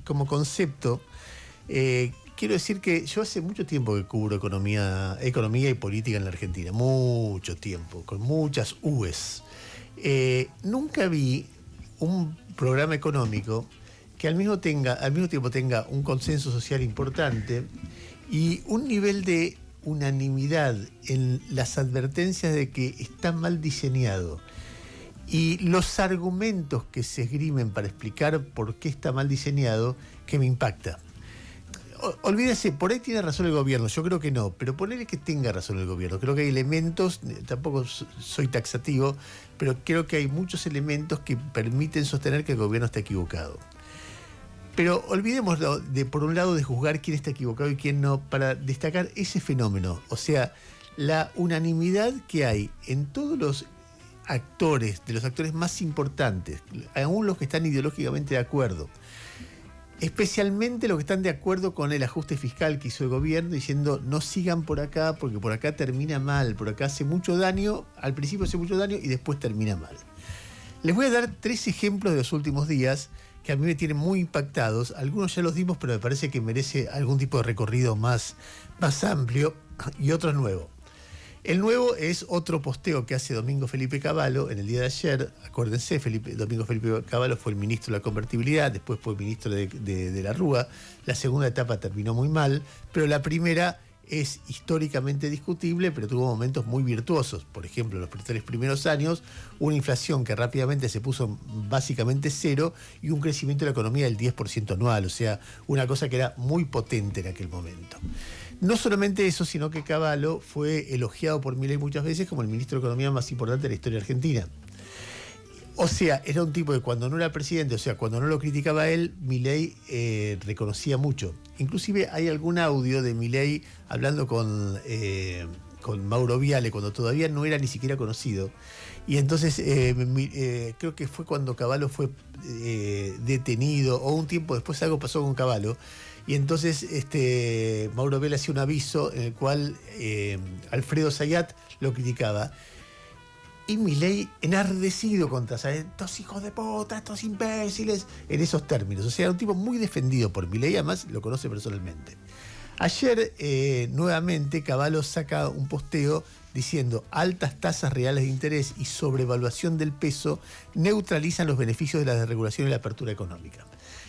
como concepto, quiero decir que yo hace mucho tiempo que cubro economía y política en la Argentina, mucho tiempo, con muchas U's. Nunca vi un programa económico que al mismo tiempo tenga un consenso social importante y un nivel de unanimidad en las advertencias de que está mal diseñado y los argumentos que se esgrimen para explicar por qué está mal diseñado, que me impacta. Olvídese, por ahí tiene razón el gobierno, yo creo que no, pero ponele que tenga razón el gobierno. Creo que hay elementos, tampoco soy taxativo, pero creo que hay muchos elementos que permiten sostener que el gobierno está equivocado. Pero olvidemos por un lado de juzgar quién está equivocado y quién no, para destacar ese fenómeno, o sea, la unanimidad que hay en todos los actores, de los actores más importantes, aún los que están ideológicamente de acuerdo, especialmente los que están de acuerdo con el ajuste fiscal que hizo el gobierno, diciendo no sigan por acá porque por acá termina mal, por acá hace mucho daño, al principio hace mucho daño y después termina mal. Les voy a dar 3 ejemplos de los últimos días que a mí me tienen muy impactados. Algunos ya los dimos, pero me parece que merece algún tipo de recorrido más amplio, y otro nuevo. El nuevo es otro posteo que hace Domingo Felipe Cavallo en el día de ayer. Acuérdense, Domingo Felipe Cavallo fue el ministro de la convertibilidad, después fue ministro de la Rúa. La segunda etapa terminó muy mal, pero la primera es históricamente discutible, pero tuvo momentos muy virtuosos. Por ejemplo, en los 3 primeros años, una inflación que rápidamente se puso básicamente cero y un crecimiento de la economía del 10% anual, o sea, una cosa que era muy potente en aquel momento. No solamente eso, sino que Cavallo fue elogiado por Milei muchas veces como el ministro de Economía más importante de la historia argentina. O sea, era un tipo que cuando no era presidente, o sea, cuando no lo criticaba a él, Milei reconocía mucho. Inclusive hay algún audio de Milei hablando con Mauro Viale, cuando todavía no era ni siquiera conocido. Y entonces creo que fue cuando Cavallo fue detenido, o un tiempo después algo pasó con Cavallo. Y entonces Mauro Viale hacía un aviso en el cual Alfredo Zayat lo criticaba. Y Milei enardecido contra estos hijos de puta, estos imbéciles, en esos términos. O sea, era un tipo muy defendido por Milei, además lo conoce personalmente. Ayer, nuevamente, Cavallo saca un posteo diciendo altas tasas reales de interés y sobrevaluación del peso neutralizan los beneficios de la desregulación y la apertura económica.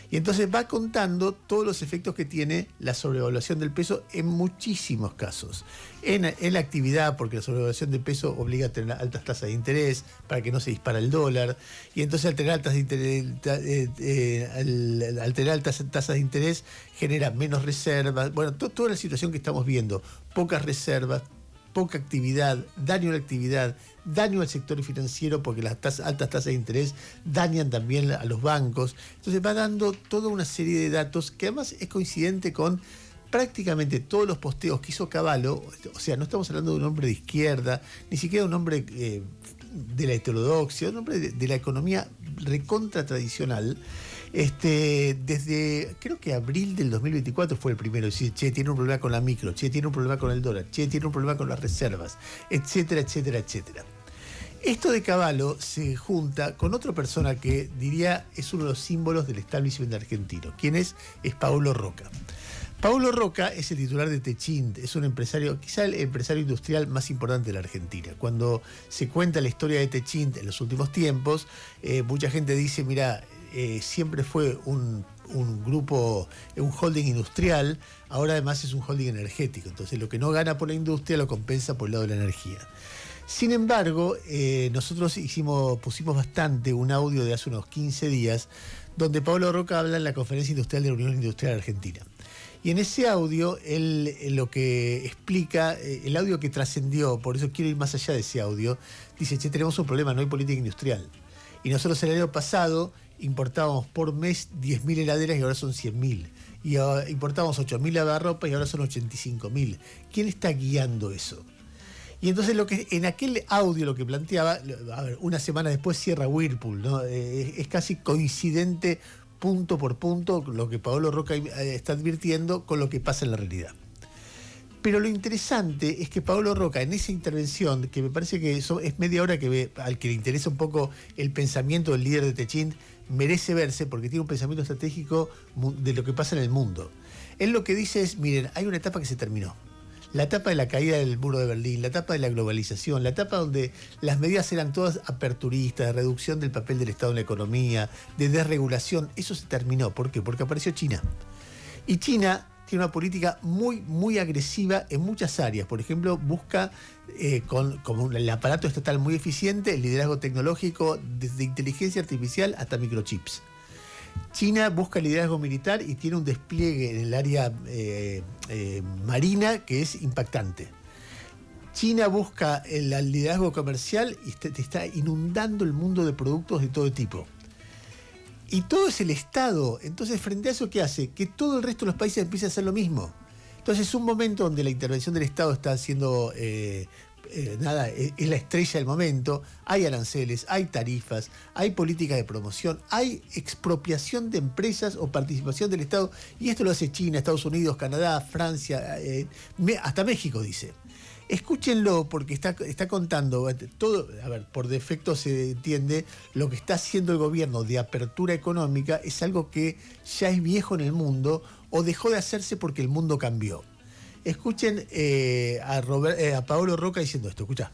Y entonces va contando todos los efectos que tiene la sobrevaluación del peso en muchísimos casos. En la actividad, porque la sobrevaluación del peso obliga a tener altas tasas de interés para que no se dispara el dólar. Y entonces al tener altas tasas de interés genera menos reservas. Bueno, toda la situación que estamos viendo, pocas reservas, poca actividad, daño a la actividad, daño al sector financiero porque las altas tasas de interés dañan también a los bancos. Entonces va dando toda una serie de datos que además es coincidente con prácticamente todos los posteos que hizo Cavallo. O sea, no estamos hablando de un hombre de izquierda, ni siquiera de un hombre de la heterodoxia, un hombre de la economía recontra tradicional. Desde creo que abril del 2024 fue el primero, decir, che, tiene un problema con la micro, che, tiene un problema con el dólar, che, tiene un problema con las reservas, etcétera, etcétera, etcétera. Esto de Cavallo se junta con otra persona que diría es uno de los símbolos del establishment argentino. ¿Quién es? Es Paulo Roca. Paulo Roca es el titular de Techint, es un empresario, quizá el empresario industrial más importante de la Argentina. Cuando se cuenta la historia de Techint en los últimos tiempos, mucha gente dice, mira, siempre fue un grupo, un holding industrial, ahora además es un holding energético. Entonces lo que no gana por la industria lo compensa por el lado de la energía. Sin embargo, nosotros pusimos bastante un audio de hace unos 15 días, donde Paulo Roca habla en la Conferencia Industrial de la Unión Industrial Argentina. Y en ese audio, él lo que explica, el audio que trascendió, por eso quiero ir más allá de ese audio, dice, che, tenemos un problema, no hay política industrial. Y nosotros el año pasado importábamos por mes 10.000 heladeras y ahora son 100.000. Y importábamos 8.000 lavarropas y ahora son 85.000. ¿Quién está guiando eso? Y entonces en aquel audio lo que planteaba, a ver, una semana después cierra Whirlpool, ¿no? Es casi coincidente punto por punto lo que Paulo Roca está advirtiendo con lo que pasa en la realidad. Pero lo interesante es que Paolo Roca, en esa intervención, que me parece que es media hora al que le interesa un poco el pensamiento del líder de Techint, merece verse porque tiene un pensamiento estratégico de lo que pasa en el mundo. Él lo que dice es, miren, hay una etapa que se terminó. La etapa de la caída del muro de Berlín, la etapa de la globalización, la etapa donde las medidas eran todas aperturistas, de reducción del papel del Estado en la economía, de desregulación, eso se terminó. ¿Por qué? Porque apareció China. Y China tiene una política muy, muy agresiva en muchas áreas. Por ejemplo, busca, con el aparato estatal muy eficiente, el liderazgo tecnológico, desde inteligencia artificial hasta microchips. China busca liderazgo militar y tiene un despliegue en el área marina que es impactante. China busca el liderazgo comercial y te está inundando el mundo de productos de todo tipo. Y todo es el Estado. Entonces, frente a eso, ¿qué hace? Que todo el resto de los países empiece a hacer lo mismo. Entonces, es un momento donde la intervención del Estado está haciendo... es la estrella del momento. Hay aranceles, hay tarifas, hay políticas de promoción, hay expropiación de empresas o participación del Estado, y esto lo hace China, Estados Unidos, Canadá, Francia, hasta México, dice. Escúchenlo porque está contando todo. A ver, por defecto se entiende, lo que está haciendo el gobierno de apertura económica es algo que ya es viejo en el mundo o dejó de hacerse porque el mundo cambió. Escuchen a Paolo Roca diciendo esto, escucha.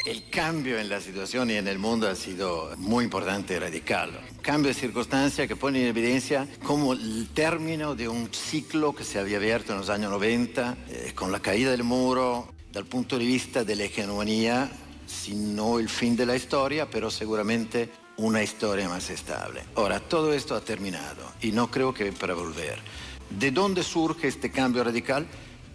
El cambio en la situación y en el mundo ha sido muy importante y radical. Cambio de circunstancia que pone en evidencia como el término de un ciclo que se había abierto en los años 90, con la caída del muro, dal punto de vista de la hegemonía, si no el fin de la historia, pero seguramente una historia más estable. Ahora, todo esto ha terminado y no creo que para volver. ¿De dónde surge este cambio radical?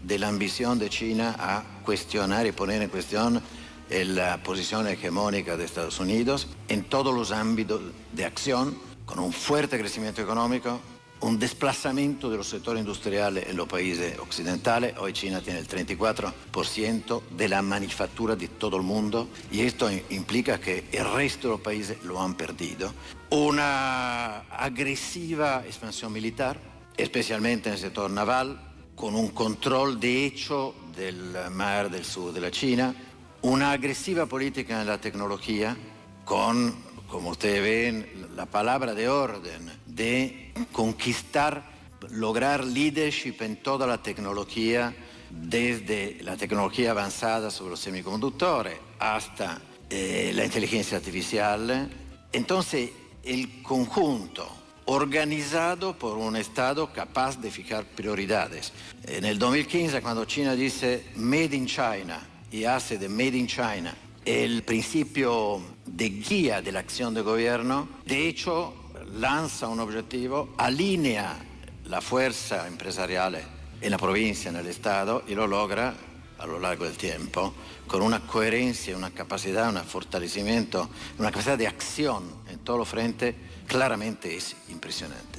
De la ambición de China a cuestionar y poner en cuestión la posición hegemónica de Estados Unidos en todos los ámbitos de acción, con un fuerte crecimiento económico, un desplazamiento de los sectores industriales en los países occidentales. Hoy China tiene el 34% de la manufactura de todo el mundo y esto implica que el resto de los países lo han perdido. Una agresiva expansión militar, especialmente en el sector naval, con un control de hecho del mar del sur de la China, una agresiva política en la tecnología, con, como ustedes ven, la palabra de orden, de conquistar, lograr leadership en toda la tecnología, desde la tecnología avanzada sobre los semiconductores hasta la inteligencia artificial. Entonces, el conjunto organizado por un Estado capaz de fijar prioridades. En el 2015, cuando China dice Made in China y hace de Made in China el principio de guía de la acción de gobierno, de hecho lanza un objetivo, alinea la fuerza empresarial en la provincia, en el Estado, y lo logra a lo largo del tiempo, con una coherencia, una capacidad, un fortalecimiento, una capacidad de acción en todos los frentes, claramente es impresionante.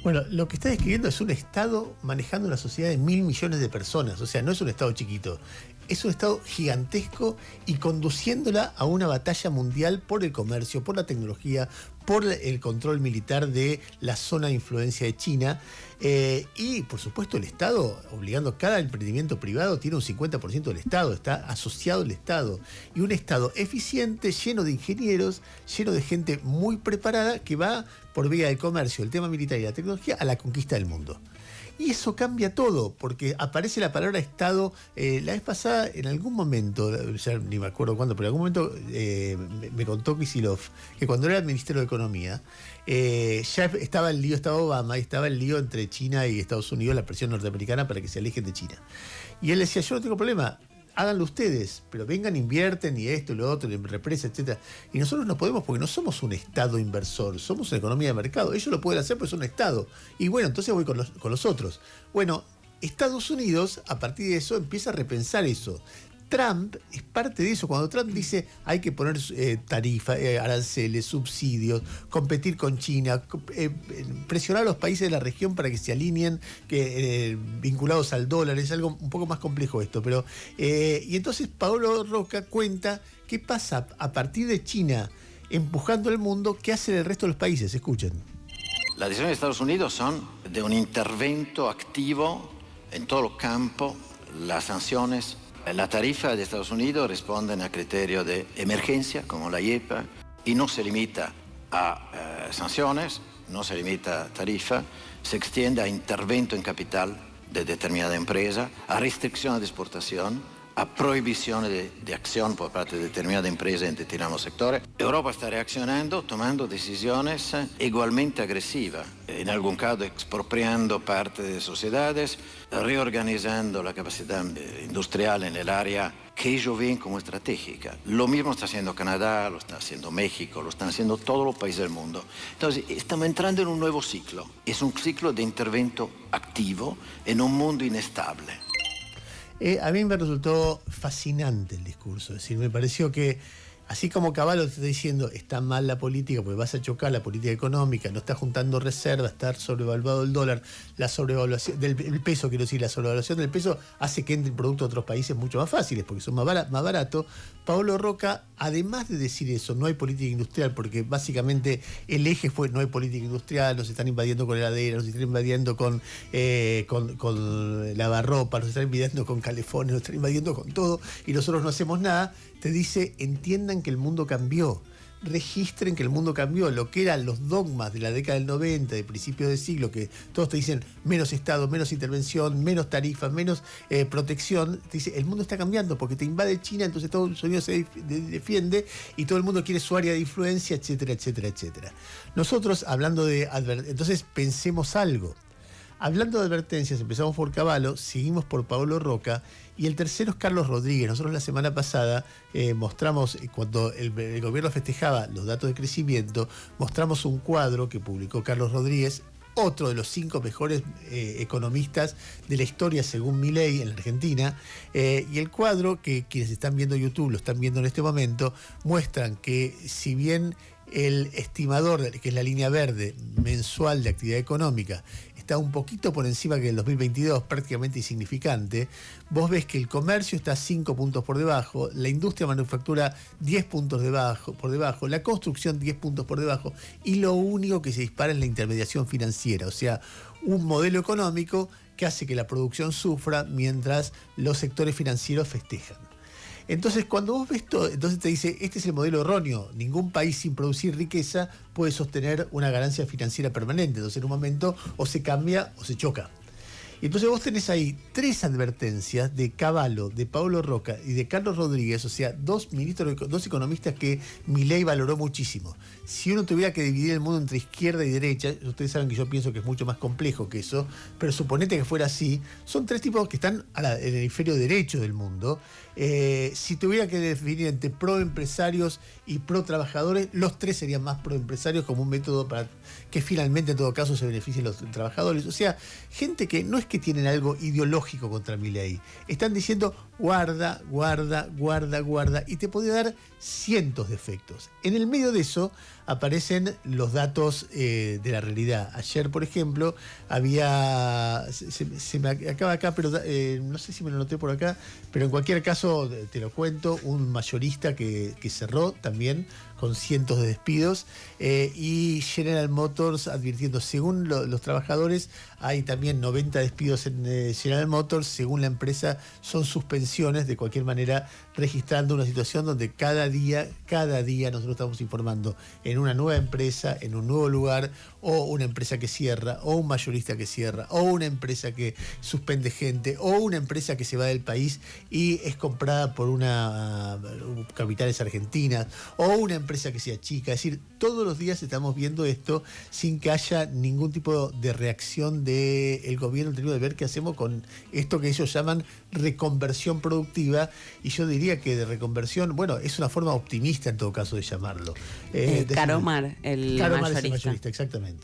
Bueno, lo que está describiendo es un Estado manejando una sociedad de 1.000 millones de personas. O sea, no es un Estado chiquito. Es un Estado gigantesco y conduciéndola a una batalla mundial por el comercio, por la tecnología, por el control militar de la zona de influencia de China. Y, por supuesto, el Estado, obligando cada emprendimiento privado, tiene un 50% del Estado, está asociado al Estado. Y un Estado eficiente, lleno de ingenieros, lleno de gente muy preparada que va por vía del comercio, el tema militar y la tecnología a la conquista del mundo. Y eso cambia todo, porque aparece la palabra Estado. La vez pasada, en algún momento, ya ni me acuerdo cuándo, pero en algún momento me contó Kicillof que cuando era el Ministerio de Economía, ya estaba el lío, estaba Obama, y estaba el lío entre China y Estados Unidos, la presión norteamericana para que se alejen de China. Y él decía, yo no tengo problema, háganlo ustedes, pero vengan, invierten y esto y lo otro, represa, etc. Y nosotros no podemos porque no somos un Estado inversor, somos una economía de mercado. Ellos lo pueden hacer porque son un Estado. Y bueno, entonces voy con los otros. Bueno, Estados Unidos, a partir de eso, empieza a repensar eso. Trump es parte de eso. Cuando Trump dice hay que poner tarifas, aranceles, subsidios, competir con China, presionar a los países de la región para que se alineen, vinculados al dólar, es algo un poco más complejo esto. Pero y entonces Paolo Roca cuenta qué pasa a partir de China empujando al mundo, qué hace el resto de los países. Escuchen. Las decisiones de Estados Unidos son de un intervento activo en todos los campos, las sanciones. La tarifa de Estados Unidos responde a criterios de emergencia, como la IEPA, y no se limita a sanciones, no se limita a tarifa, se extiende a intervento en capital de determinada empresa, a restricción de exportación, a prohibición de acción por parte de determinada empresa en determinados sectores. Europa está reaccionando, tomando decisiones igualmente agresivas, en algún caso expropiando parte de sociedades, reorganizando la capacidad industrial en el área que ellos ven como estratégica. Lo mismo está haciendo Canadá, lo está haciendo México, lo están haciendo todos los países del mundo. Entonces, estamos entrando en un nuevo ciclo. Es un ciclo de intervento activo en un mundo inestable. A mí me resultó fascinante el discurso. Es decir, me pareció que, así como Cavallo te está diciendo, está mal la política porque vas a chocar la política económica, no está juntando reservas, está sobrevaluado el dólar, la sobrevaluación del peso, quiero decir, la sobrevaluación del peso hace que entre productos de otros países mucho más fáciles porque son más baratos. Pablo Roca, además de decir eso, no hay política industrial, porque básicamente el eje fue no hay política industrial, nos están invadiendo con heladeras, nos están invadiendo con lavarropa, nos están invadiendo con calefones, nos están invadiendo con todo y nosotros no hacemos nada. Te dice, entiendan que el mundo cambió, registren que el mundo cambió, lo que eran los dogmas de la década del 90, de principios de siglo, que todos te dicen menos Estado, menos intervención, menos tarifas, menos protección, te dice, el mundo está cambiando porque te invade China, entonces Estados Unidos se defiende y todo el mundo quiere su área de influencia, etcétera, etcétera, etcétera. Nosotros, hablando de entonces pensemos algo. Hablando de advertencias, empezamos por Cavallo, seguimos por Pablo Roca y el tercero es Carlos Rodríguez. Nosotros la semana pasada mostramos, cuando el gobierno festejaba los datos de crecimiento, mostramos un cuadro que publicó Carlos Rodríguez, otro de los 5 mejores economistas de la historia según Milei en la Argentina, y el cuadro, que quienes están viendo YouTube lo están viendo en este momento, muestran que si bien el estimador, que es la línea verde mensual de actividad económica, está un poquito por encima que el 2022, prácticamente insignificante, vos ves que el comercio está 5 puntos por debajo, la industria manufactura 10 puntos por debajo, la construcción 10 puntos por debajo, y lo único que se dispara es la intermediación financiera, o sea, un modelo económico que hace que la producción sufra mientras los sectores financieros festejan. Entonces, cuando vos ves todo, entonces te dice, este es el modelo erróneo. Ningún país sin producir riqueza puede sostener una ganancia financiera permanente. Entonces, en un momento, o se cambia o se choca. Y entonces vos tenés ahí 3 advertencias de Cavallo, de Pablo Roca y de Carlos Rodríguez, o sea, 2 economistas que Milei valoró muchísimo. Si uno tuviera que dividir el mundo entre izquierda y derecha, ustedes saben que yo pienso que es mucho más complejo que eso, pero suponete que fuera así, son 3 tipos que están en el hemisferio derecho del mundo. Si tuviera que definir entre pro empresarios y pro trabajadores, los 3 serían más pro empresarios como un método para que finalmente en todo caso se beneficien los trabajadores. O sea, gente que no es que tienen algo ideológico contra Milei, están diciendo guarda, guarda, guarda, guarda, y te puede dar cientos de efectos. En el medio de eso aparecen los datos de la realidad. Ayer, por ejemplo, había, se me acaba acá, pero no sé si me lo noté por acá, pero en cualquier caso te lo cuento, un mayorista que cerró también con cientos de despidos, y General Motors advirtiendo, según los trabajadores, hay también 90 despidos en General Motors, según la empresa son suspensiones, de cualquier manera registrando una situación donde cada día nosotros estamos informando en una nueva empresa, en un nuevo lugar, o una empresa que cierra, o un mayorista que cierra, o una empresa que suspende gente, o una empresa que se va del país y es comprada por capitales argentinas, o una empresa que se achica. Es decir, todos los días estamos viendo esto sin que haya ningún tipo de reacción del gobierno, teniendo de ver qué hacemos con esto que ellos llaman reconversión productiva, y yo diría que de reconversión, bueno, es una forma optimista en todo caso de llamarlo. Caromar, el mayorista. Exactamente.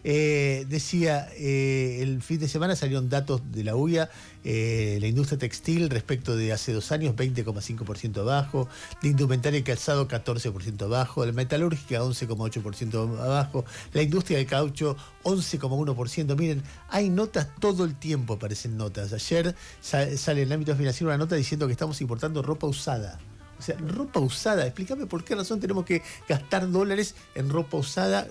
Decía, el fin de semana salieron datos de la UIA, la industria textil respecto de hace 2 años, 20,5% abajo, de indumentaria y calzado 14% abajo, la metalúrgica 11,8% abajo, la industria del caucho 11,1%. Miren, hay notas todo el tiempo, aparecen notas. Ayer sale en el ámbito financiero una nota diciendo que estamos importando ropa usada. O O sea, ropa usada. Explícame por qué razón tenemos que gastar dólares en ropa usada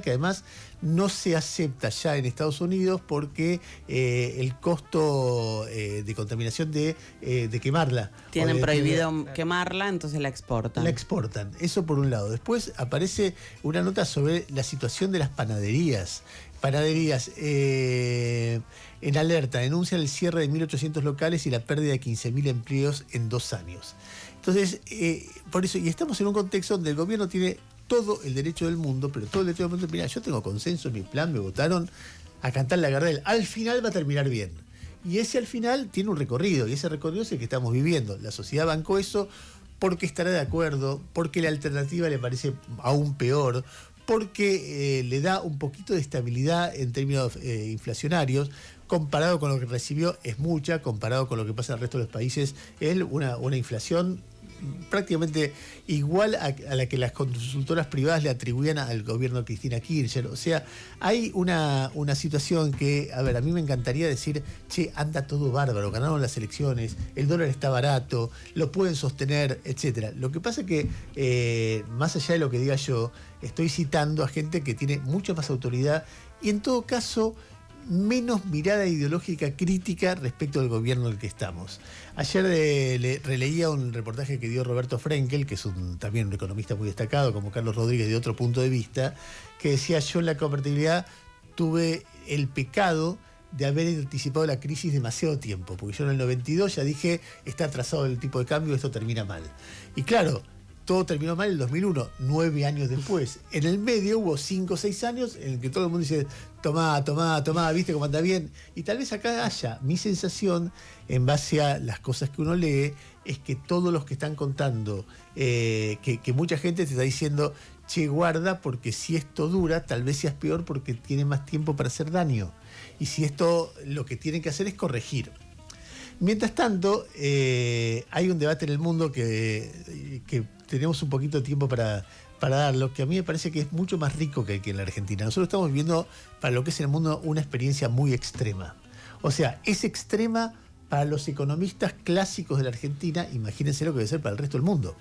que además no se acepta ya en Estados Unidos porque el costo de contaminación de quemarla. Tienen prohibido quemarla, entonces la exportan. La exportan, eso por un lado. Después aparece una nota sobre la situación de las panaderías. Panaderías en alerta, denuncian el cierre de 1.800 locales y la pérdida de 15.000 empleos en 2 años. Entonces, por eso, y estamos en un contexto donde el gobierno tiene todo el derecho del mundo, pero todo el derecho del mundo, mira, yo tengo consenso en mi plan, me votaron a cantar la Gardel, al final va a terminar bien. Y ese al final tiene un recorrido, y ese recorrido es el que estamos viviendo. La sociedad bancó eso porque estará de acuerdo, porque la alternativa le parece aún peor, porque le da un poquito de estabilidad en términos inflacionarios. Comparado con lo que recibió es mucha, comparado con lo que pasa en el resto de los países, es una inflación prácticamente igual a la que las consultoras privadas le atribuían al gobierno de Cristina Kirchner. O sea, hay una situación que, a ver, a mí me encantaría decir, che, anda todo bárbaro, ganaron las elecciones, el dólar está barato, lo pueden sostener, etcétera. Lo que pasa es que, más allá de lo que diga yo, estoy citando a gente que tiene mucha más autoridad y en todo caso menos mirada ideológica crítica respecto del gobierno en el que estamos. Ayer releía un reportaje que dio Roberto Frenkel, que es también un economista muy destacado, como Carlos Rodríguez, de otro punto de vista, que decía: yo en la convertibilidad tuve el pecado de haber anticipado la crisis demasiado tiempo, porque yo en el 92 ya dije, está atrasado el tipo de cambio, esto termina mal. Y claro, todo terminó mal en el 2001, 9 años después. En el medio hubo 5 o 6 años en el que todo el mundo dice, tomá, viste cómo anda bien. Y tal vez acá haya, mi sensación, en base a las cosas que uno lee, es que todos los que están contando, que mucha gente te está diciendo, che, guarda, porque si esto dura, tal vez seas peor porque tiene más tiempo para hacer daño. Y si esto, lo que tienen que hacer es corregir. Mientras tanto, hay un debate en el mundo que tenemos un poquito de tiempo para darlo, que a mí me parece que es mucho más rico que en la Argentina. Nosotros estamos viviendo, para lo que es en el mundo, una experiencia muy extrema. O sea, es extrema para los economistas clásicos de la Argentina, imagínense lo que debe ser para el resto del mundo.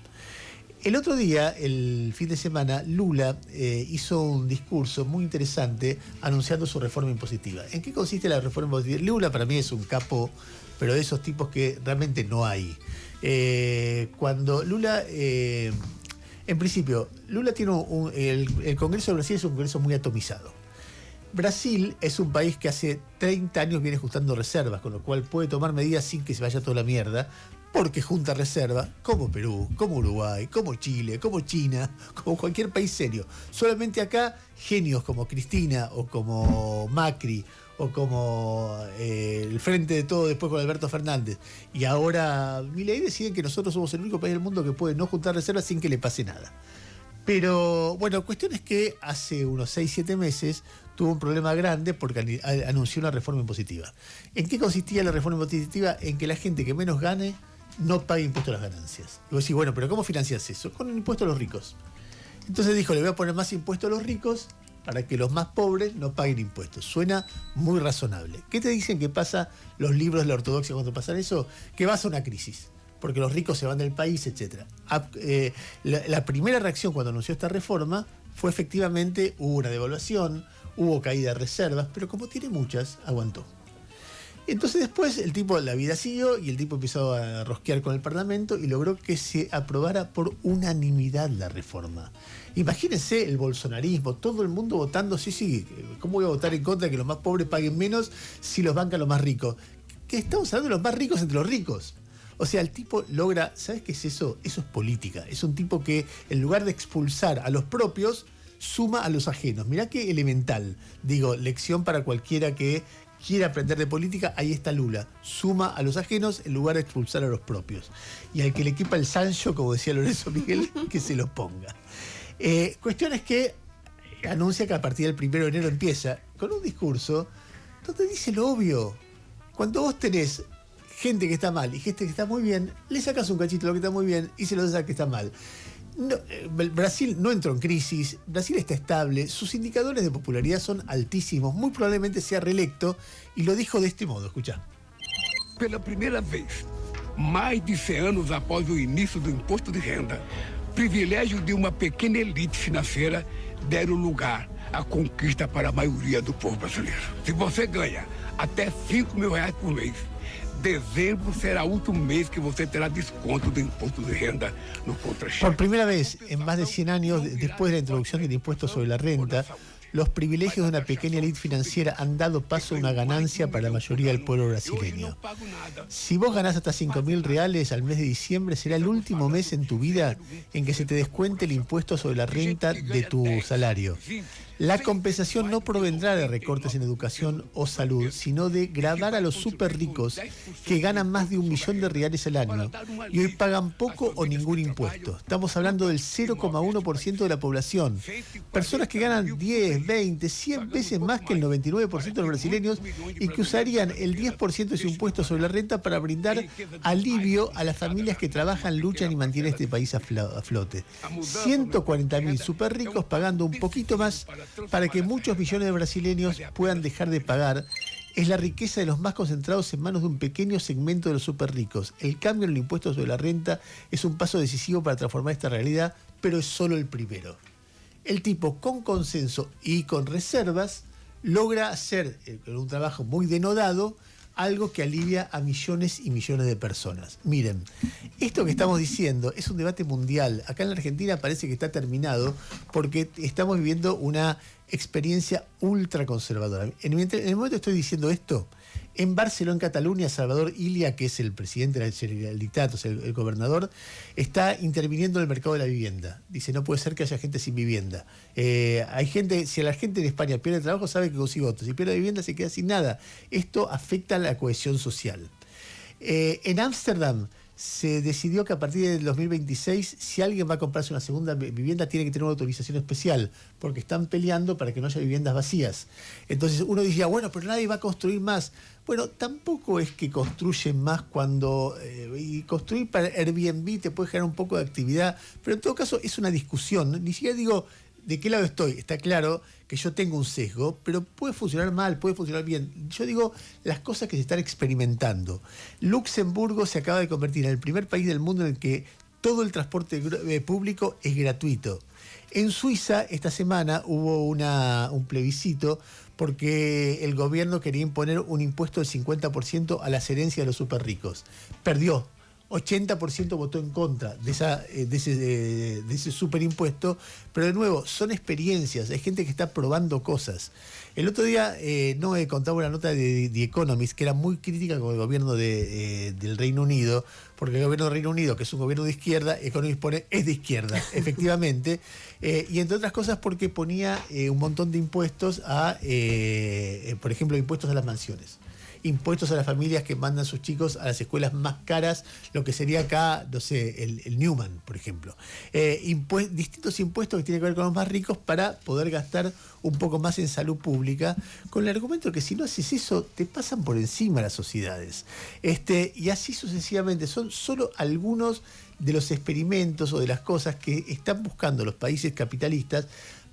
El otro día, el fin de semana, Lula hizo un discurso muy interesante anunciando su reforma impositiva. ¿En qué consiste la reforma impositiva? Lula para mí es un capo, pero de esos tipos que realmente no hay. Cuando Lula, en principio, Lula tiene el Congreso de Brasil es un Congreso muy atomizado. Brasil es un país que hace 30 años viene ajustando reservas, con lo cual puede tomar medidas sin que se vaya toda la mierda, porque junta reservas, como Perú, como Uruguay, como Chile, como China, como cualquier país serio. Solamente acá, genios como Cristina o como Macri, o como el Frente de Todo después con Alberto Fernández, y ahora Milei, deciden que nosotros somos el único país del mundo que puede no juntar reservas sin que le pase nada. Pero bueno, cuestión es que hace unos 6-7 meses tuvo un problema grande porque anunció una reforma impositiva. ¿En qué consistía la reforma impositiva? En que la gente que menos gane no pague impuesto a las ganancias. Y vos decís, bueno, pero ¿cómo financias eso? Con un impuesto a los ricos. Entonces dijo, le voy a poner más impuesto a los ricos para que los más pobres no paguen impuestos. Suena muy razonable. ¿Qué te dicen que pasa los libros de la ortodoxia cuando pasan eso? Que vas a una crisis, porque los ricos se van del país, etc. La primera reacción cuando anunció esta reforma fue efectivamente, hubo una devaluación, hubo caída de reservas, pero como tiene muchas, aguantó. Entonces después el tipo, la vida siguió y el tipo empezó a rosquear con el Parlamento y logró que se aprobara por unanimidad la reforma. Imagínense el bolsonarismo, todo el mundo votando, sí, ¿cómo voy a votar en contra de que los más pobres paguen menos si los bancan los más ricos? Que estamos hablando de los más ricos entre los ricos. O sea, el tipo logra, ¿sabes qué es eso? Eso es política. Es un tipo que en lugar de expulsar a los propios, suma a los ajenos. Mirá qué elemental. Digo, lección para cualquiera que quiera aprender de política, ahí está Lula. Suma a los ajenos en lugar de expulsar a los propios. Y al que le equipa el Sancho, como decía Lorenzo Miguel, que se los ponga. Cuestión es que anuncia que a partir del 1 de enero empieza con un discurso donde dice lo obvio. Cuando vos tenés gente que está mal y gente que está muy bien, le sacas un cachito de lo que está muy bien y se lo das al que está mal. No, Brasil no entró en crisis, Brasil está estable, sus indicadores de popularidad son altísimos, muy probablemente sea reelecto, y lo dijo de este modo, escuchá. Pela primera vez Mais de 100 anos após o início do imposto de renda, privilégios de uma pequena elite financeira deram lugar à conquista para a maioria do povo brasileiro. Se você ganha até R$5.000 por mês, dezembro será o último mês que você terá desconto do impuesto de renda no contra-cheque. Por primera vez en más de 100 años, después de la introducción del impuesto sobre la renta, los privilegios de una pequeña élite financiera han dado paso a una ganancia para la mayoría del pueblo brasileño. Si vos ganás hasta R$5.000 al mes de diciembre, será el último mes en tu vida en que se te descuente el impuesto sobre la renta de tu salario. La compensación no provendrá de recortes en educación o salud, sino de gravar a los súper ricos que ganan más de R$1.000.000 al año y hoy pagan poco o ningún impuesto. Estamos hablando del 0,1% de la población. Personas que ganan 10, 20, 100 veces más que el 99% de los brasileños y que usarían el 10% de su impuesto sobre la renta para brindar alivio a las familias que trabajan, luchan y mantienen este país a flote. 140.000 súper ricos pagando un poquito más para que muchos millones de brasileños puedan dejar de pagar. Es la riqueza de los más concentrados en manos de un pequeño segmento de los súper ricos. El cambio en el impuesto sobre la renta es un paso decisivo para transformar esta realidad, pero es solo el primero. El tipo, con consenso y con reservas, logra hacer, con un trabajo muy denodado, algo que alivia a millones y millones de personas. Miren, esto que estamos diciendo es un debate mundial. Acá en la Argentina parece que está terminado porque estamos viviendo una experiencia ultraconservadora. En el momento que estoy diciendo esto, en Barcelona, en Cataluña, Salvador Illa, que es el presidente de la Generalitat, o sea, el gobernador, está interviniendo en el mercado de la vivienda. Dice, no puede ser que haya gente sin vivienda. Hay gente, si la gente en España pierde trabajo, sabe que consigue otro. Si pierde vivienda, se queda sin nada. Esto afecta a la cohesión social. En Ámsterdam se decidió que a partir del 2026, si alguien va a comprarse una segunda vivienda, tiene que tener una autorización especial, porque están peleando para que no haya viviendas vacías. Entonces uno diría, bueno, pero nadie va a construir más. Bueno, tampoco es que construyen más cuando... y construir para Airbnb te puede generar un poco de actividad, pero en todo caso es una discusión, ¿no? Ni siquiera digo de qué lado estoy. Está claro que yo tengo un sesgo, pero puede funcionar mal, puede funcionar bien. Yo digo las cosas que se están experimentando. Luxemburgo se acaba de convertir en el primer país del mundo en el que todo el transporte público es gratuito. En Suiza, esta semana, hubo un plebiscito porque el gobierno quería imponer un impuesto del 50% a las herencias de los súper ricos. Perdió. 80% votó en contra de ese superimpuesto, pero de nuevo, son experiencias, hay gente que está probando cosas. El otro día Noé contaba una nota de The Economist que era muy crítica con el gobierno del Reino Unido, porque el gobierno del Reino Unido, que es un gobierno de izquierda, Economist pone, es de izquierda, efectivamente, y entre otras cosas porque ponía un montón de impuestos por ejemplo, impuestos a las mansiones. Impuestos a las familias que mandan sus chicos a las escuelas más caras, lo que sería acá, no sé, el Newman, por ejemplo. Distintos impuestos que tienen que ver con los más ricos para poder gastar un poco más en salud pública, con el argumento que si no haces eso, te pasan por encima las sociedades. Y así sucesivamente. Son solo algunos de los experimentos o de las cosas que están buscando los países capitalistas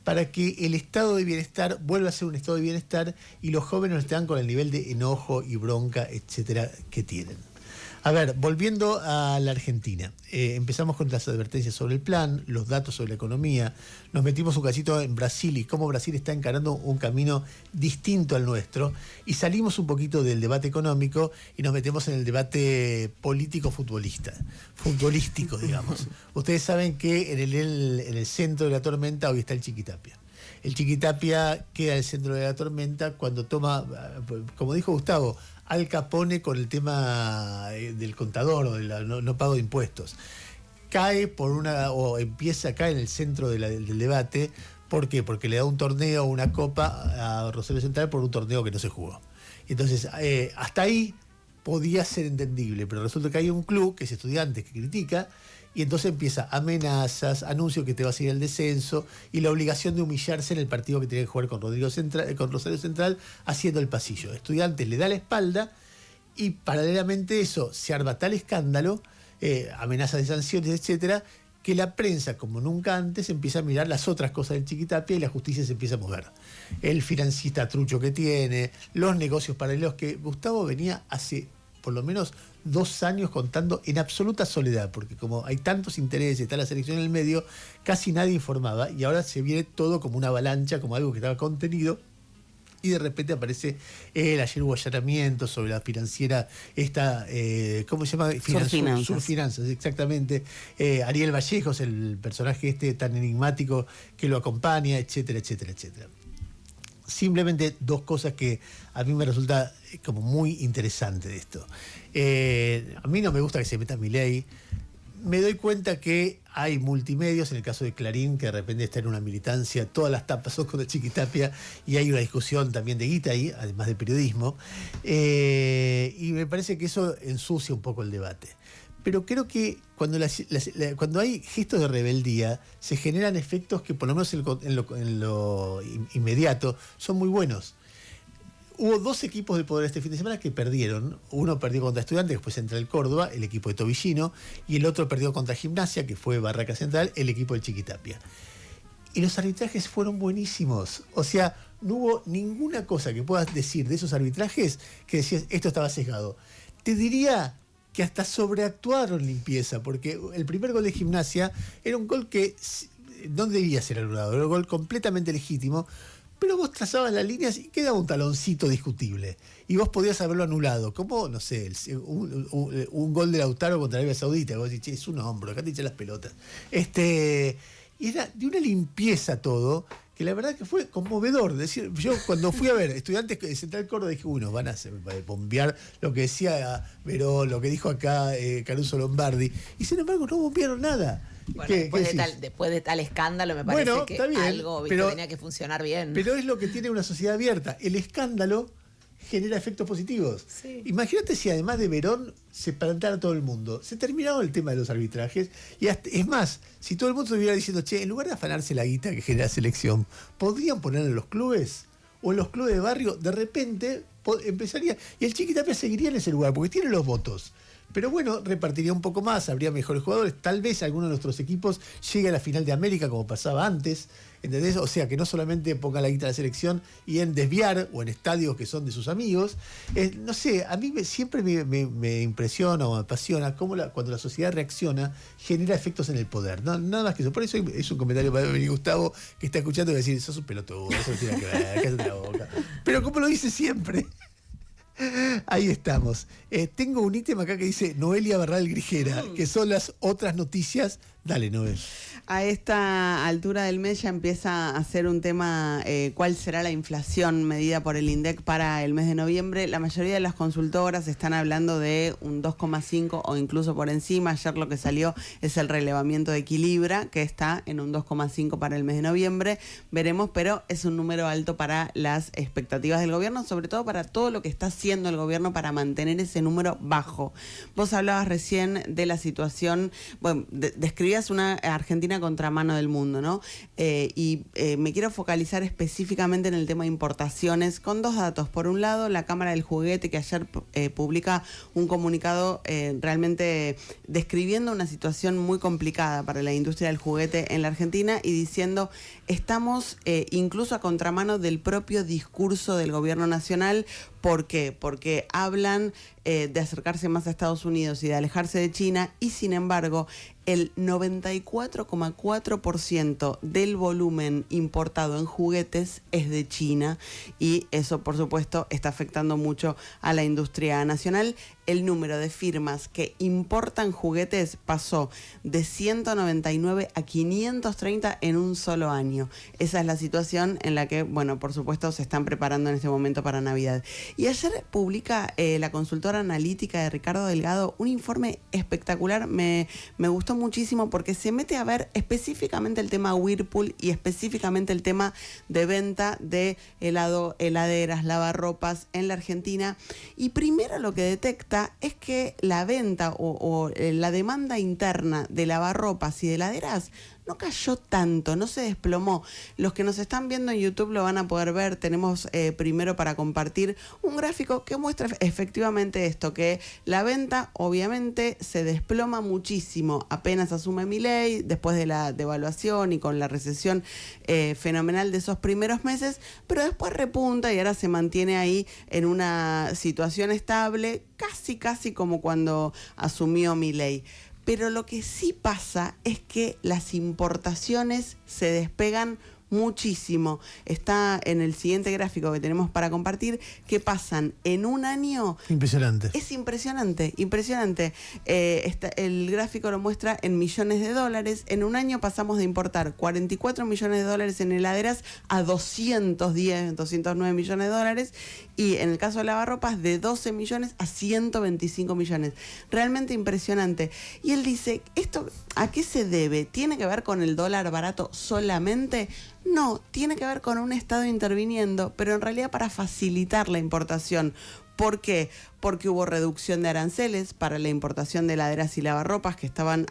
para que el estado de bienestar vuelva a ser un estado de bienestar y los jóvenes estén con el nivel de enojo y bronca, etcétera, que tienen. A ver, volviendo a la Argentina, empezamos con las advertencias sobre el plan, los datos sobre la economía, nos metimos un cachito en Brasil y cómo Brasil está encarando un camino distinto al nuestro y salimos un poquito del debate económico y nos metemos en el debate futbolístico, digamos. Ustedes saben que en el centro de la tormenta hoy está el Chiquitapia. El Chiquitapia queda en el centro de la tormenta cuando toma, como dijo Gustavo, Al Capone con el tema del contador o del no pago de impuestos. Empieza a caer en el centro del debate. ¿Por qué? Porque le da un torneo, una copa a Rosario Central por un torneo que no se jugó. Entonces, hasta ahí podía ser entendible, pero resulta que hay un club que es Estudiantes que critica. Y entonces empieza amenazas, anuncios que te vas a ir al descenso y la obligación de humillarse en el partido que tiene que jugar con Rosario Central haciendo el pasillo. Estudiantes le da la espalda y paralelamente a eso se arma tal escándalo, amenazas de sanciones, etcétera, que la prensa, como nunca antes, empieza a mirar las otras cosas del Chiquitapia y la justicia se empieza a mover. El financista trucho que tiene, los negocios paralelos que Gustavo venía hace por lo menos 2 años contando en absoluta soledad, porque como hay tantos intereses, está la selección en el medio, casi nadie informaba, y ahora se viene todo como una avalancha, como algo que estaba contenido, y de repente aparece ayer hubo allanamientos sobre la financiera, esta, ¿cómo se llama? Surfinanzas, exactamente. Ariel Vallejos, el personaje tan enigmático que lo acompaña, etcétera, etcétera, etcétera. Simplemente 2 cosas que a mí me resulta como muy interesante de esto. A mí no me gusta que se meta Milei. Me doy cuenta que hay multimedios, en el caso de Clarín, que de repente está en una militancia, todas las tapas son con el Chiquitapia, y hay una discusión también de guita ahí, además de periodismo, y me parece que eso ensucia un poco el debate. Pero creo que cuando hay gestos de rebeldía, se generan efectos que por lo menos en lo inmediato son muy buenos. Hubo 2 equipos de poder este fin de semana que perdieron. Uno perdió contra Estudiantes, después entra el Córdoba, el equipo de Tobillino, y el otro perdió contra Gimnasia, que fue Barraca Central, el equipo del Chiquitapia. Y los arbitrajes fueron buenísimos. O sea, no hubo ninguna cosa que puedas decir de esos arbitrajes que decías, esto estaba sesgado. Te diría que hasta sobreactuaron limpieza, porque el primer gol de Gimnasia era un gol que no debía ser anulado, era un gol completamente legítimo, pero vos trazabas las líneas y quedaba un taloncito discutible. Y vos podías haberlo anulado. Como, no sé, un gol de Lautaro contra Arabia Saudita. Vos decís, es un hombro, acá te echan las pelotas. Y era de una limpieza todo, que la verdad que fue conmovedor. Decir, yo cuando fui a ver Estudiantes de Central Córdoba dije, bueno, van a bombear lo que decía Verón, lo que dijo acá Caruso Lombardi. Y sin embargo no bombearon nada. Bueno, después de tal escándalo me parece que bien, algo tenía que funcionar bien. Pero es lo que tiene una sociedad abierta. El escándalo genera efectos positivos. Sí. Imagínate si además de Verón se plantara todo el mundo. Se terminaba el tema de los arbitrajes. Y es más, si todo el mundo estuviera diciendo, che, en lugar de afanarse la guita que genera selección, ¿podrían poner en los clubes? O en los clubes de barrio, de repente empezaría. Y el Chiquitapia seguiría en ese lugar, porque tiene los votos. Pero bueno, repartiría un poco más, habría mejores jugadores. Tal vez alguno de nuestros equipos llegue a la final de América como pasaba antes, ¿entendés? O sea, que no solamente ponga la guita a la selección y en desviar o en estadios que son de sus amigos. No sé, a mí siempre me impresiona o me apasiona cómo cuando la sociedad reacciona genera efectos en el poder. No, nada más que eso. Por eso es un comentario para venir Gustavo, que está escuchando y va a decir, sos un pelotudo, eso no tiene que ver, cállate la boca. Pero como lo dice siempre. Ahí estamos. Tengo un ítem acá que dice Noelia Barral Grijera, que son las otras noticias. Dale, Noel. A esta altura del mes ya empieza a ser un tema cuál será la inflación medida por el INDEC para el mes de noviembre. La mayoría de las consultoras están hablando de un 2,5 o incluso por encima. Ayer lo que salió es el relevamiento de Equilibra, que está en un 2,5 para el mes de noviembre. Veremos, pero es un número alto para las expectativas del gobierno, sobre todo para todo lo que está haciendo el gobierno para mantener ese número bajo. Vos hablabas recién de la situación, bueno, describías una Argentina contramano del mundo, ¿no? Me quiero focalizar específicamente en el tema de importaciones con 2 datos. Por un lado, la Cámara del Juguete, que ayer publica un comunicado realmente describiendo una situación muy complicada para la industria del juguete en la Argentina y diciendo, estamos incluso a contramano del propio discurso del gobierno nacional. ¿Por qué? Porque hablan de acercarse más a Estados Unidos y de alejarse de China, y sin embargo el 94,4% del volumen importado en juguetes es de China, y eso por supuesto está afectando mucho a la industria nacional. El número de firmas que importan juguetes pasó de 199 a 530 en un solo año. Esa es la situación en la que, bueno, por supuesto se están preparando en este momento para Navidad. Y ayer publica la consultora analítica de Ricardo Delgado un informe espectacular. Me gustó muchísimo porque se mete a ver específicamente el tema Whirlpool y específicamente el tema de venta de heladeras, lavarropas en la Argentina. Y primero lo que detecta es que la venta o la demanda interna de lavarropas y de heladeras no cayó tanto, no se desplomó. Los que nos están viendo en YouTube lo van a poder ver. Tenemos primero para compartir un gráfico que muestra efectivamente esto, que la venta obviamente se desploma muchísimo apenas asume Milei, después de la devaluación y con la recesión fenomenal de esos primeros meses, pero después repunta y ahora se mantiene ahí en una situación estable, casi como cuando asumió Milei. Pero lo que sí pasa es que las importaciones se despegan muchísimo. Está en el siguiente gráfico que tenemos para compartir, que pasan en un año... Impresionante. Es impresionante. El gráfico lo muestra en millones de dólares. En un año pasamos de importar 44 millones de dólares en heladeras a 209 millones de dólares. Y en el caso de lavarropas, de 12 millones a 125 millones. Realmente impresionante. Y él dice, ¿esto a qué se debe? ¿Tiene que ver con el dólar barato solamente? No, tiene que ver con un Estado interviniendo, pero en realidad para facilitar la importación. ¿Por qué? Porque hubo reducción de aranceles para la importación de heladeras y lavarropas,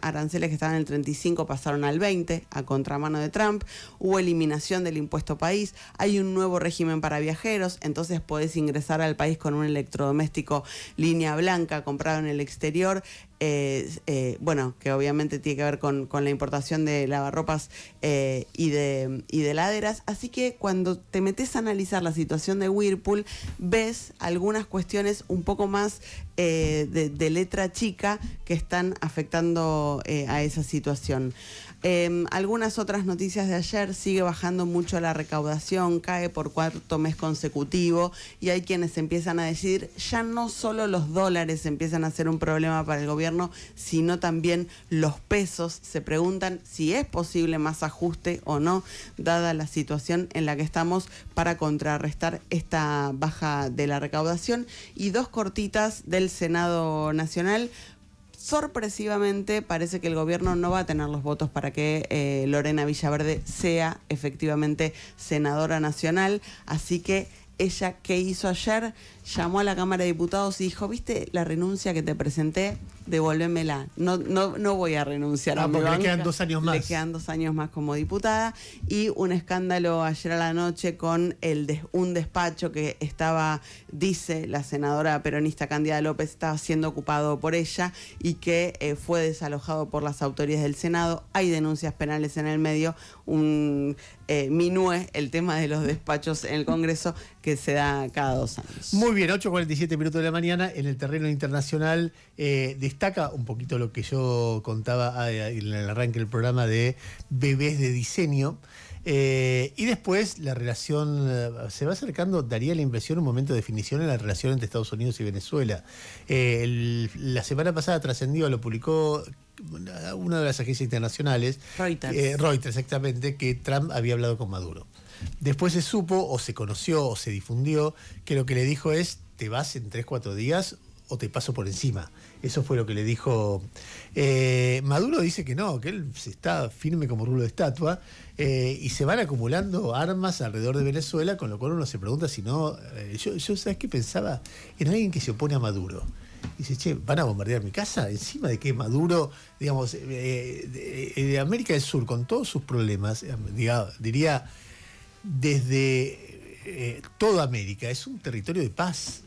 aranceles que estaban en el 35, pasaron al 20, a contramano de Trump. Hubo eliminación del impuesto país, hay un nuevo régimen para viajeros, entonces podés ingresar al país con un electrodoméstico línea blanca comprado en el exterior, que obviamente tiene que ver con la importación de lavarropas y de heladeras. Así que cuando te metes a analizar la situación de Whirlpool, ves algunas cuestiones un poco más de letra chica que están afectando a esa situación. Algunas otras noticias de ayer: sigue bajando mucho la recaudación, cae por cuarto mes consecutivo, y hay quienes empiezan a decir, ya no solo los dólares empiezan a ser un problema para el gobierno, sino también los pesos. Se preguntan si es posible más ajuste o no, dada la situación en la que estamos, para contrarrestar esta baja de la recaudación. Y dos cortitas del Senado Nacional. Sorpresivamente parece que el gobierno no va a tener los votos para que Lorena Villaverde sea efectivamente senadora nacional, así que ella, ¿qué hizo ayer? Llamó a la Cámara de Diputados y dijo, ¿viste la renuncia que te presenté? Devolvémela. No voy a renunciar a mi banca. Le quedan 2 años más. Le quedan 2 años más como diputada. Y un escándalo ayer a la noche con un despacho que estaba, dice la senadora peronista Cándida López, estaba siendo ocupado por ella y que fue desalojado por las autoridades del Senado. Hay denuncias penales en el medio. Minúe el tema de los despachos en el Congreso, que se da cada 2 años. Muy bien, 8:47 minutos de la mañana. En el terreno internacional destaca un poquito lo que yo contaba en el arranque del programa de bebés de diseño. Y después la relación se va acercando, daría la impresión, un momento de definición en la relación entre Estados Unidos y Venezuela. La semana pasada trascendió, lo publicó una de las agencias internacionales, Reuters, exactamente, que Trump había hablado con Maduro. Después se supo, o se conoció, o se difundió, que lo que le dijo es, te vas en 3-4 días o te paso por encima. Eso fue lo que le dijo. Maduro dice que no, que él está firme como rulo de estatua, y se van acumulando armas alrededor de Venezuela, con lo cual uno se pregunta si no... Yo ¿sabes qué pensaba? En alguien que se opone a Maduro. Dice, che, ¿van a bombardear mi casa? Encima de que Maduro, digamos, de América del Sur, con todos sus problemas, diría, desde toda América, es un territorio de paz.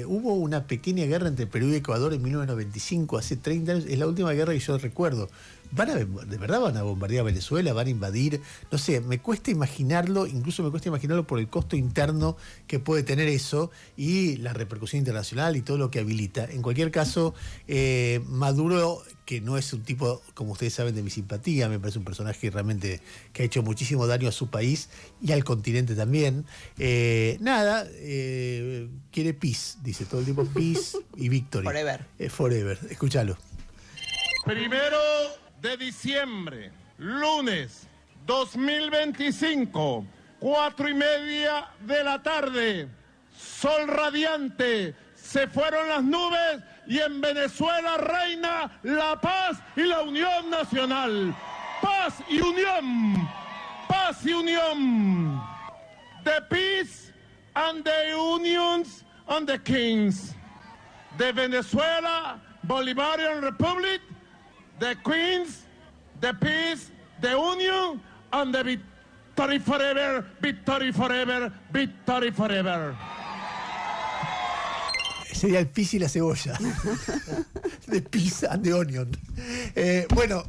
Hubo una pequeña guerra entre Perú y Ecuador en 1995, hace 30 años, es la última guerra que yo recuerdo. ¿De verdad van a bombardear Venezuela? ¿Van a invadir? No sé, me cuesta imaginarlo, incluso me cuesta imaginarlo por el costo interno que puede tener eso y la repercusión internacional y todo lo que habilita. En cualquier caso, Maduro, que no es un tipo, como ustedes saben, de mi simpatía, me parece un personaje realmente que ha hecho muchísimo daño a su país y al continente también. Quiere peace, dice todo el tiempo, peace y victory. Forever. Forever, escúchalo. 1 de diciembre, lunes 2025, 4:30 de la tarde, sol radiante, se fueron las nubes y en Venezuela reina la paz y la unión nacional. Paz y unión, paz y unión. The peace and the unions and the kings. The Venezuela Bolivarian Republic, the Queens, the peace the union and the victory forever, victory forever, victory forever. Sería el pis y la cebolla. De pizza and the onion. Bueno.